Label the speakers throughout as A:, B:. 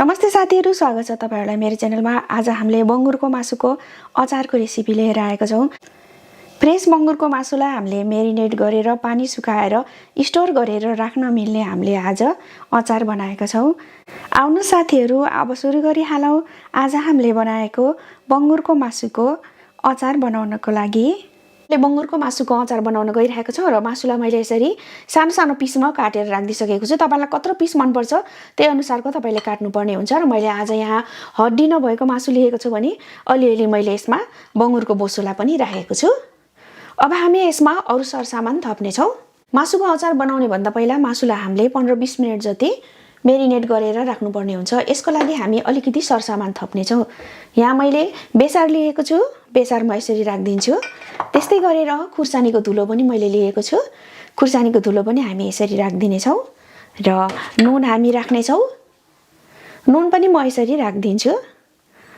A: नमस्ते साथीहरु, स्वागत छ तपाईहरुलाई मेरो च्यानलमा। आज हामीले बंगुरको मासुको अचारको रेसिपी लिएर आएका छौं। फ्रेश बंगुरको मासुलाई हामीले मेरिनेट गरेर पानी सुकाएर स्टोर गरेर राख्न मिल्ने हामीले आज अचार बनाएका छौं। आउनु साथीहरु, अब सुरु गरिहालौं। आज हामीले बनाएको बंगुरको मासुको अचार बनाउनको लागि बंगुरको मासुको अचार बनाउन गइरहेको छु र मासुलाई मैले यसरी सानो सानो पिसमा काटेर राखिदिसकेको छु। तपाईलाई कत्रो पिस मन पर्छ त्यही अनुसारको तपाईले काट्नु पर्ने हुन्छ र मैले आज यहाँ हड्डी नभएको मासु लिएको छु भने अलिअलि मैले यसमा बंगुरको बोसोला पनि राखेको छु। अब हामी यसमा अरु सरसामान थप्ने छौं। मासुको अचार बनाउने भन्दा पहिला मासुलाई हामीले 15-20 मिनेट जति मेरिनेट गरेर राख्नु पर्ने हुन्छ। यसको लागि हामी अलिकति सरसामान थप्ने छौं। यहाँ मैले बेसार लिएको छु, बेसार म यसरी राख्दिन्छु। त्यस्तै गरेर खुर्सानीको धुलो पनि मैले लिएको छु, खुर्सानीको धुलो पनि हामी यसरी राख्दिने छौं र नुन हामी राख्ने छौं। नुन पनि म यसरी राख्दिन्छु।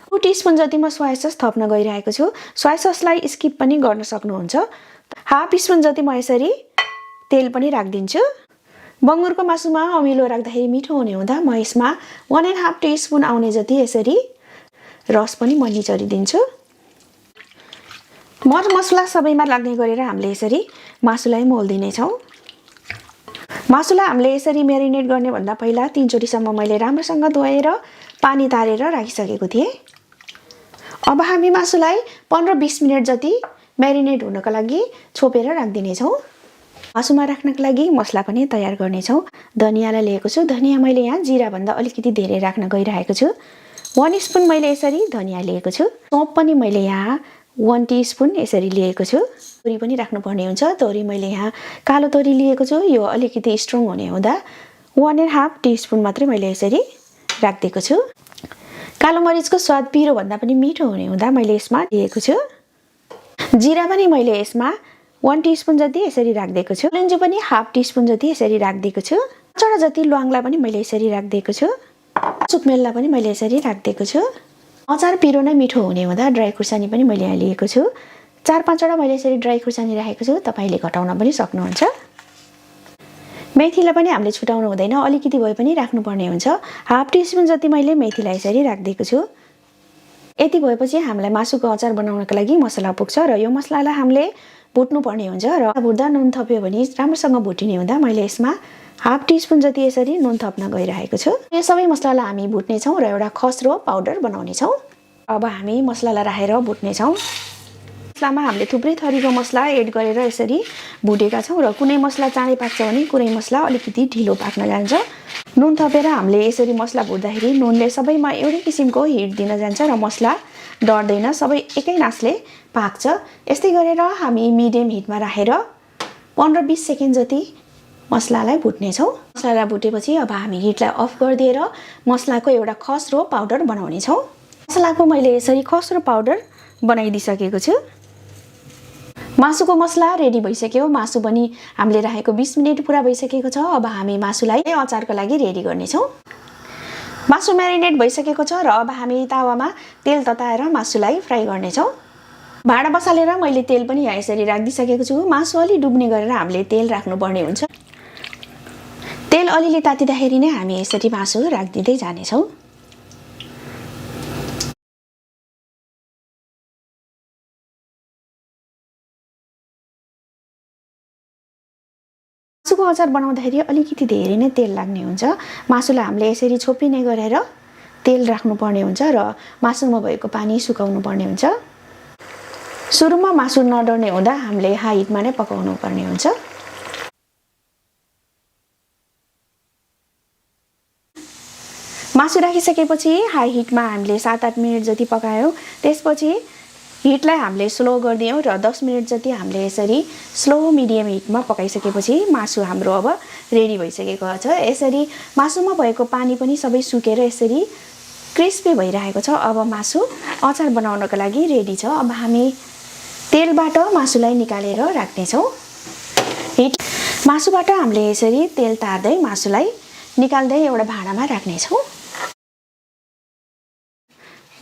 A: 2 टीस्पुन जति म सोया सस थप्न गइरहेको छु। सोया ससलाई स्किप पनि गर्न सक्नुहुन्छ। हाफ टीस्पुन जति म यसरी तेल पनि राख्दिन्छु। बंगुरको मासुमा अमिलो राख्दाखेरि मिठो हुने हुँदा म यसमा 1.5 टीस्पुन आउने जति यसरी रस पनि म निचोरिदिन्छु। मर मसला सबैमा लाग्ने गरेर हामीले यसरी मासुलाई मोल्दिने छौं। मासुलाई हामीले यसरी मेरिनेट गर्ने भन्दा पहिला 3 चोटीसम्म मैले राम्रोसँग धोएर पानी तारेर राखिसकेको थिएँ। अब हामी मासुलाई 15-20 मिनेट जति मेरिनेट हुनको लागि छोपेर राख्दिने छौं। मासुमा राख्नको लागि मसला पनि तयार गर्ने छौं। धनियालाई लिएको छु। धनिया मैले यहाँ जिरा भन्दा अलिकति धेरै राख्न गइरहेको छु। 1 स्पुन मैले यसरी धनिया लिएको छु। सौंफ पनि मैले यहाँ 1 टीस्पुन यसरी लिएको छु। तोरी पनि राख्नु पर्ने हुन्छ। तोरी मैले यहाँ कालो तोरी लिएको छु। यो अलिकति स्ट्रङ हुने हुँदा 1.5 टीस्पुन मात्रै मैले यसरी राख्दिएको छु। कालो मरिचको स्वाद पिरो भन्दा पनि मिठो हुने हुँदा मैले यसमा लिएको छु। जिरा पनि मैले यसमा 1 टीस्पुन जति यसरी राख्दिएको छु। कलोन्जी पनि हाफ टीस्पुन जति यसरी राख्दिएको छु। चडा जति ल्वाङला पनि मैले यसरी राख्दिएको छु। सुकमेललाई पनि मैले यसरी राख्दिएको छु। अचार पिरो नै मिठो हुने हुँदा ड्राई खुर्सानी पनि मैले यहाँ लिएको छु। 4-5 वटा मैले यसरी ड्राई खुर्सानी राखेको छु। तपाईले घटाउन पनि सक्नुहुन्छ। मेथीलाई पनि हामीले छुटाउनु हुँदैन, अलिकति भए पनि राख्नु पर्ने हुन्छ। हाफ टीस्पुन जति मैले मेथीलाई यसरी राख्दिएको छु। यति भएपछि हामीलाई मासुको अचार बनाउनको लागि मसला पुग्छ र यो मसलालाई हामीले भुट्नु पर्ने हुन्छ र भुट्दा नुन थप्यो भने राम्रोसँग भुटिने हुँदा मैले यसमा हाफ टीस्पुन जति यसरी नुन थप्न गइरहेको छु। यो सबै मसलालाई हामी भुट्ने छौं र एउटा खस्रो पाउडर बनाउने छौं। अब हामी मसलालाई राखेर भुट्ने छौं। मसलामा हामीले थुप्रै थरीको मसला एड गरेर यसरी भुटेका छौं र कुनै मसला चाँडै पाक्छ भने कुनै मसला अलिकति ढिलो पाक्न जान्छ। नुन थपेर हामीले यसरी मसला भुट्दाखेरि नुनले सबैमा एउटै किसिमको हिट दिन जान्छ र मसला डढ्दैन, सबै एकै नासले पाक्छ। यस्तै गरेर हामी मिडियम हिटमा राखेर 15-20 सेकेन्ड जति मसलालाई भुट्ने छौं। मसलालाई भुटेपछि अब हामी हिटलाई अफ गरिदिएर मसलाको एउटा खस्रो पाउडर बनाउने छौं। मसलाको मैले यसरी खस्रो पाउडर बनाइदिसकेको छु। मासुको मसला रेडी भइसक्यो। मासु पनि हामीले राखेको 20 मिनेट पुरा भइसकेको छ। अब हामी मासुलाई अचारको लागि रेडी गर्ने छौं। मासु म्यारिनेट भइसकेको छ र अब हामी तावामा तेल तताएर मासुलाई फ्राई गर्ने छौं। भाडा बसालेर मैले तेल पनि यहाँ यसरी राखिदिसकेको छु। मासु अलि डुब्ने गरेर हामीले तेल राख्नु पर्ने हुन्छ। तेल अलिअलि तातिदाखेरि नै हामी यसरी मासु राखिदिँदै जाने छौं। मासुको अचार बनाउँदाखेरि अलिकति धेरै नै तेल लाग्ने हुन्छ। मासुलाई हामीले यसरी छोपिने गरेर तेल राख्नु पर्ने हुन्छ र मासुमा भएको पानी सुकाउनु पर्ने हुन्छ। सुरुमा मासु नडढ्ने हुँदा हामीले हाई हिटमा नै पकाउनु पर्ने हुन्छ। मासु राखिसकेपछि हाई हिटमा हामीले 7-8 मिनेट जति पकायौं। त्यसपछि हिटलाई हामीले स्लो गरिदियौं र 10 मिनेट जति हामीले यसरी स्लो मिडियम हिटमा पकाइसकेपछि मासु हाम्रो अब रेडी भइसकेको छ। यसरी मासुमा भएको पानी पनि सबै सुकेर यसरी क्रिस्पी भइरहेको छ। अब मासु अचार बनाउनको लागि रेडी छ। अब हामी तेलबाट मासुलाई निकालेर राख्ने छौं। मासुबाट हामीले यसरी तेल तार्दै मासुलाई निकाल्दै एउटा भाँडामा राख्ने छौं।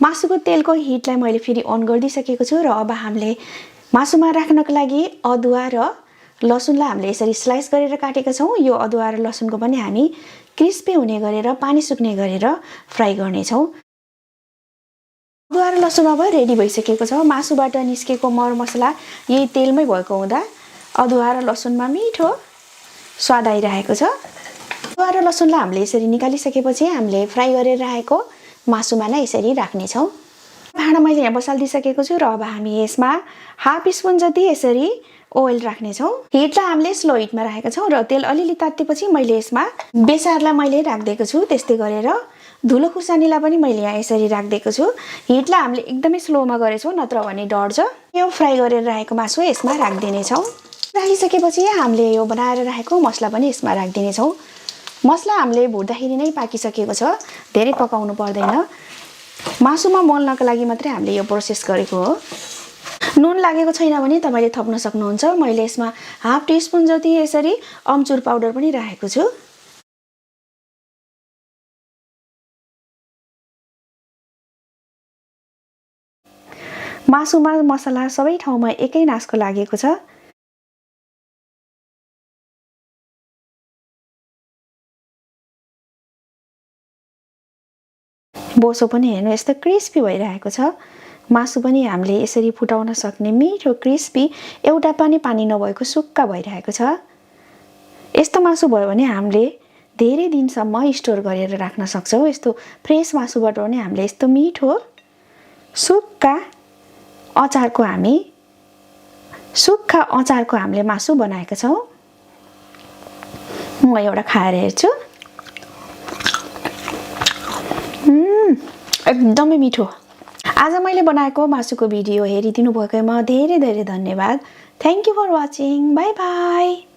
A: मासुको तेलको हिटलाई मैले फेरि अन गरिदिसकेको छु र अब हामीले मासुमा राख्नको लागि अदुवा र लसुनलाई हामीले यसरी स्लाइस गरेर काटेका छौं। यो अदुवा र लसुनको पनि हामी क्रिस्पी हुने गरेर पानी सुक्ने गरेर फ्राई गर्नेछौँ। अदुवा र लसुन अब रेडी भइसकेको छ। मासुबाट निस्केको मरमसला यही तेलमै भएको हुँदा अदुवा र लसुनमा मिठो स्वाद आइरहेको छ। अदुवा र लसुनलाई हामीले यसरी निकालिसकेपछि हामीले फ्राई गरेर राखेको मासुमा नै यसरी राख्नेछौँ। भाँडा मैले यहाँ बसालिदिइसकेको छु र अब हामी यसमा हाफ स्पुन जति यसरी ओइल राख्नेछौँ। हिटलाई हामीले स्लो हिटमा राखेका छौँ र तेल अलिअलि तात्तेपछि मैले यसमा बेसारलाई मैले राखिदिएको छु। त्यस्तै गरेर धुलो खुर्सानीलाई पनि मैले यहाँ यसरी राखिदिएको छु। हिटलाई हामीले एकदमै स्लोमा गरेछौँ, नत्र भने डढ्छ। यो फ्राई गरेर राखेको मासु यसमा राखिदिनेछौँ। राखिसकेपछि हामीले यो बनाएर राखेको मसला पनि यसमा राखिदिनेछौँ। मसला हामीले भुट्दाखेरि नै पाकिसकेको छ, धेरै पकाउनु पर्दैन। मासुमा मोल्नको लागि मात्रै हामीले यो प्रोसेस गरेको हो। नुन लागेको छैन भने तपाईले थप्न सक्नुहुन्छ। मैले यसमा हाफ टीस्पुन जति यसरी अमचुर पाउडर पनि राखेको छु। मासुमा मसला सबै ठाउँमा एकै नासको लागेको छ। बोसो पनि हेर्नु यस्तो क्रिस्पी भइरहेको छ। मासु पनि हामीले यसरी फुटाउन सक्ने मिठो क्रिस्पी, एउटा पनि पानी नभएको सुक्खा भइरहेको छ। यस्तो मासु भयो भने हामीले धेरै दिनसम्म स्टोर गरेर राख्न सक्छौँ। यस्तो फ्रेस मासुबाट पनि हामीले यस्तो मिठो सुक्खा अचारको हामीले मासु बनाएका छौँ। म एउटा खाएर हेर्छु। एकदमै मिठो। आज मैले बनाएको मासुको भिडियो हेरिदिनु भएकोमा धेरै धेरै धन्यवाद। Thank you for watching. Bye by.